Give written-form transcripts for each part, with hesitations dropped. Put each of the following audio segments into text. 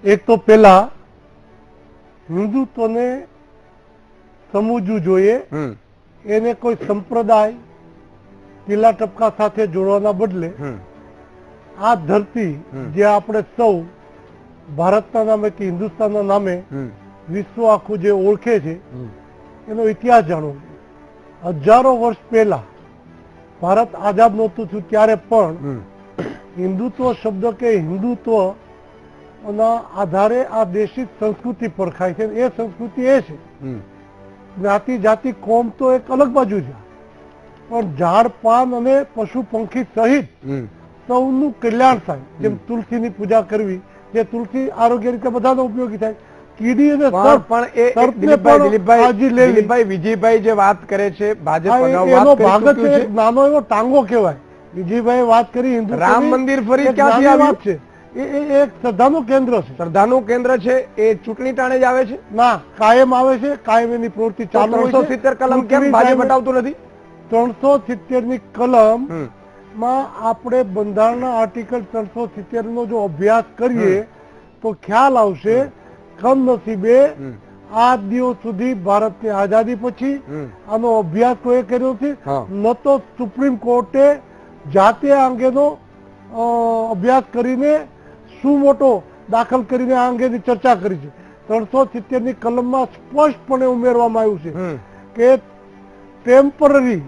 એક તો પેલા હિન્દુત્વને સમજવું જોઈએ, એને કોઈ સંપ્રદાય ટીલા ટપકા સાથે જોડવાના બદલે આ ધરતી જે આપણે સૌ ભારતના નામે કે હિન્દુસ્તાનના નામે વિશ્વ આખું જે ઓળખે છે એનો ઇતિહાસ જાણવો. હજારો વર્ષ પહેલા ભારત આઝાદ નહોતું થયું ત્યારે પણ હિન્દુત્વ શબ્દ કે હિન્દુત્વ ના આધારે આ દેશી સંસ્કૃતિ પરખાય છે. એ સંસ્કૃતિ એ છે જ્ઞાતિ જાતિ કોમ તો એક અલગ બાજુ છે, પણ ઝાડ પાન અને પશુ પંખી સહિત સૌનું કલ્યાણ થાય. જેમ તુલસીની પૂજા કરવી, જે તુલસી આરોગ્ય રીતે બધાનો ઉપયોગી થાય. કીડી અને સર્પ પણ દિલીપભાઈ વિજયભાઈ જે વાત કરે છે ભાજપ એનો ભાગ જ છે, નાનો એવો ટાંગો કહેવાય. વિજયભાઈ વાત કરી હિન્દુ રામ મંદિર ફરી ક્યાંથી આવ્યું છે? એ એક શ્રદ્ધાનું કેન્દ્ર છે. શ્રદ્ધાનું કેન્દ્ર છે. એ ચૂંટણી ટાણે જ આવે છે? ના, કાયમ આવે છે. કાયમ એની પ્રવૃત્તિ ચાલુ. 370 કલમ કેમ ભાજપ હટાવતું નથી? 370 ની કલમ માં આપણે બંધારણના આર્ટિકલ 370 નો જો અભ્યાસ કરીએ તો ખ્યાલ આવશે. કમનસીબે આ દિવસ સુધી ભારતની આઝાદી પછી આનો અભ્યાસ કોઈ કર્યો નથી. ન તો સુપ્રીમ કોર્ટે જાતે આ અંગેનો અભ્યાસ કરીને શું મોટો દાખલ કરીને આ અંગેની ચર્ચા કરી છે. 370 ની કલમમાં સ્પષ્ટપણે ઉમેરવામાં આવ્યું છે કે ટેમ્પરરી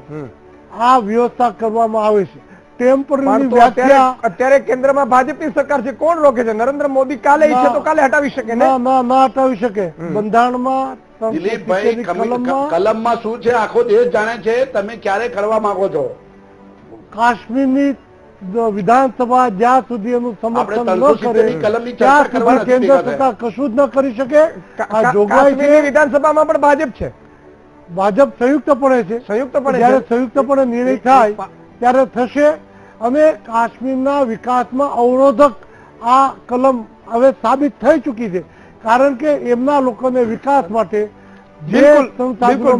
આ વ્યવસ્થા કરવામાં આવે છે. ટેમ્પરરી વ્યાખ્યા અત્યારે કેન્દ્રમાં ભાજપની સરકાર છે, કોણ રોકે છે? નરેન્દ્ર મોદી કાલે ઈચ્છે તો કાલે હટાવી શકે ને? ના હટાવી શકે. બંધારણમાં દિલીપભાઈ કલમમાં શું છે આખો દેશ જાણે છે. તમે ક્યારે કરવા માંગો છો? કાશ્મીરની વિધાનસભા જ્યાં સુધી એનું સમર્થન ન કરે ત્યાં સુધી કેન્દ્ર સરકાર કશું જ ન કરી શકે. આ જોગવાઈ છે. વિધાનસભામાં પણ ભાજપ છે. ભાજપ સંયુક્તપણે છે. સંયુક્તપણે જયારે સંયુક્તપણે નિર્ણય થાય ત્યારે થશે. અને કાશ્મીરના વિકાસમાં અવરોધક આ કલમ હવે સાબિત થઈ ચૂકી છે, કારણ કે એમના લોકોને વિકાસ માટે જે સંસાધનો